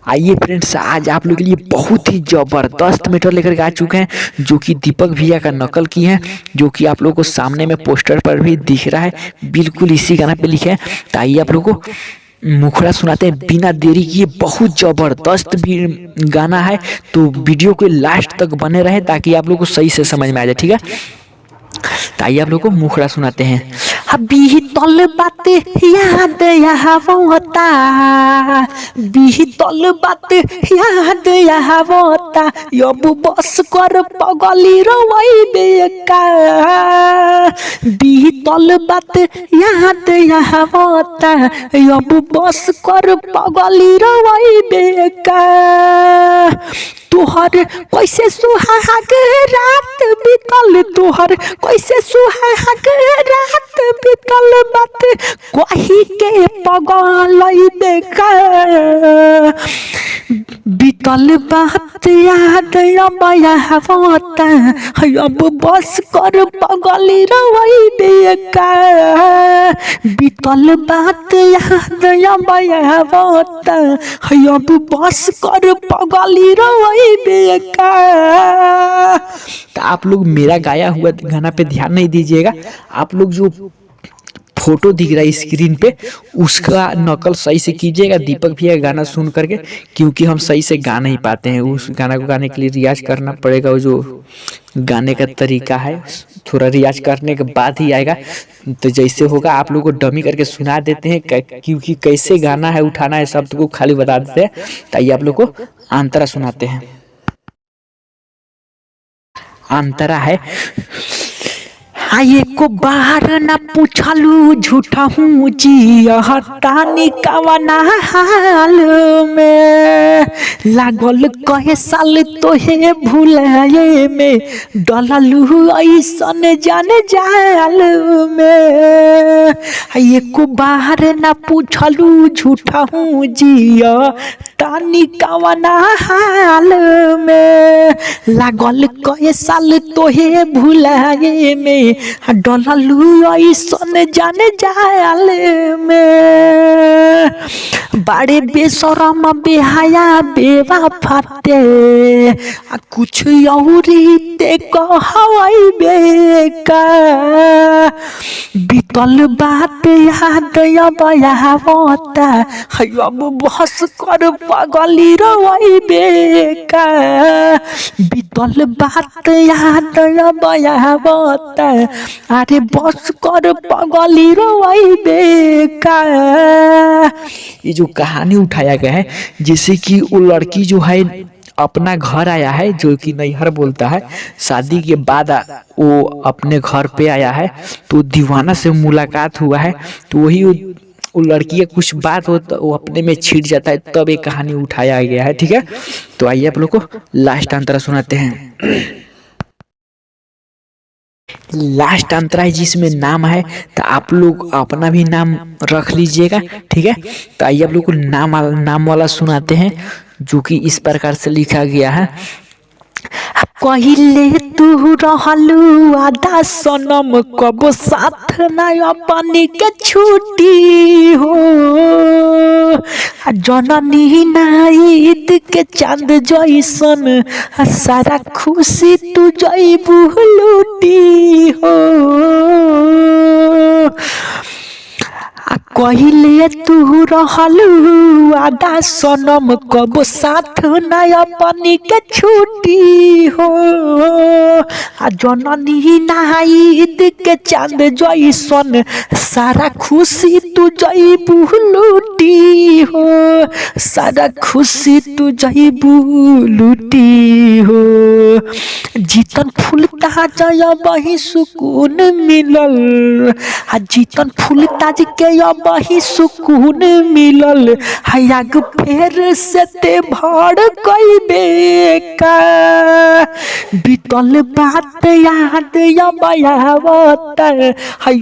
आइए फ्रेंड्स, आज आप लोग के लिए बहुत ही ज़बरदस्त मैटर लेकर के आ चुके हैं, जो कि दीपक भैया का नकल की है, जो कि आप लोगों को सामने में पोस्टर पर भी दिख रहा है। बिल्कुल इसी गाना पे लिखे हैं। तो आइए आप लोगों को मुखड़ा सुनाते हैं बिना देरी किए। बहुत ज़बरदस्त भी गाना है, तो वीडियो के लास्ट तक बने रहे ताकि आप लोग को सही से समझ में आ जाए। ठीक है, तो आइए आप लोग को मुखड़ा सुनाते हैं। बीतल बात याद आवता, बीतल बात याद आवता, अब बस कर पगली रोई बेका। बीतल बात याद आवता, अब बस कर पगली रोई बेका। तोहर कैसे सुहाग रात बीतल, तोहर कैसे सुहाग रात बीतल, बात कही के पगल देखा। बीतल बात याद आवता, अब बस कर पगली रोई बेका। बीतल बात याद आवता, अब बस कर पगली रोई बेका। तो आप लोग मेरा गाया हुआ गाना पे ध्यान नहीं दीजिएगा, आप लोग जो फोटो दिख रहा है स्क्रीन पे उसका नकल सही से कीजिएगा दीपक भैया गाना सुन करके, क्योंकि हम सही से गा नहीं पाते हैं। उस गाना को गाने के लिए रियाज करना पड़ेगा। वो जो गाने का तरीका है थोड़ा रियाज करने के बाद ही आएगा। तो जैसे होगा आप लोग को डमी करके सुना देते हैं, क्योंकि कैसे गाना है उठाना है शब्द को खाली बता देते हैं। ताइए आप लोग को अंतरा सुनाते हैं। अंतरा है, आये को बाहर न पूछलू झूठा हूँ जियतानी कवना हाल में, लागल कहे साल तोहे भुलाए में, डललू ऐसन जाने जाल में। आये को बाहर न पूछलू झूठा हूँ जियतानी कवना हाल में, लागल कहे साल तोहे भुलाए में, डललू ऐसन जाने जाल में। बड़े बेशरम बेहया बेवफाते, कुछ औरी ते कहवाई बेका। बीतल बात याद आवता, अब बस कर पगली रोई बेका। बीतल बात याद आवता, अरे बस कर पगली रोई बेका। ये जो कहानी उठाया गया है, जैसे कि वो लड़की जो है अपना घर आया है, जो कि नैहर बोलता है, शादी के बाद वो अपने घर पे आया है, तो दीवाना से मुलाकात हुआ है। तो वही वो लड़की का कुछ बात हो तो वो अपने में छिड़ जाता है, तब एक कहानी उठाया गया है। ठीक है, तो आइए आप लोग को लास्ट अंतरा सुनाते हैं। लास्ट अंतरा है जिसमें नाम है, तो आप लोग अपना भी नाम रख लीजिएगा। ठीक है, तो आइए आप लोग को नाम वाला सुनाते हैं, जो कि इस प्रकार से लिखा गया है। कहिले तू रहलू आधा सनम, कबो साथ ना अपनी के छुट्टी हो, जननी नाईद के चांद जैसन, सारा खुशी तू जईबू लूटी हो। कहिले तू रहलू आधा सनम, कबो साथ ना अपनी के छुट्टी हो, जननी नाईद के चांद जैसन, सारा खुशी तू जईबू लूटी हो, सारा खुशी तू जईबू लूटी हो। जीतन फूल ताजा बही सुकून मिलल, जीतन फूल ताज के बही सुकून मिलल, हयाग फेर से ते भड़ कई बेका। बीतल बात याद आवता,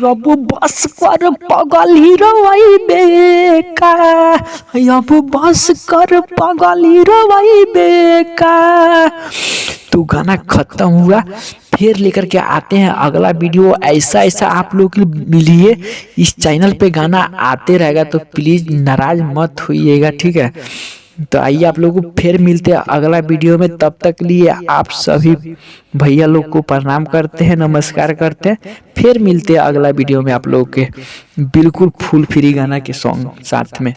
अब बस कर पगली रोई बेका, अब बस कर पगली रोई बेका। तो गाना खत्म हुआ, फिर लेकर के आते हैं अगला वीडियो। ऐसा ऐसा आप लोग के लिए इस चैनल पे गाना आते रहेगा, तो प्लीज़ नाराज मत होइएगा। ठीक है, तो आइए आप लोगों को फिर मिलते हैं अगला वीडियो में, तब तक लिए आप सभी भैया लोग को प्रणाम करते हैं, नमस्कार करते हैं। फिर मिलते हैं अगला वीडियो में आप लोगों के बिल्कुल फुल फ्री गाना के सॉन्ग साथ में।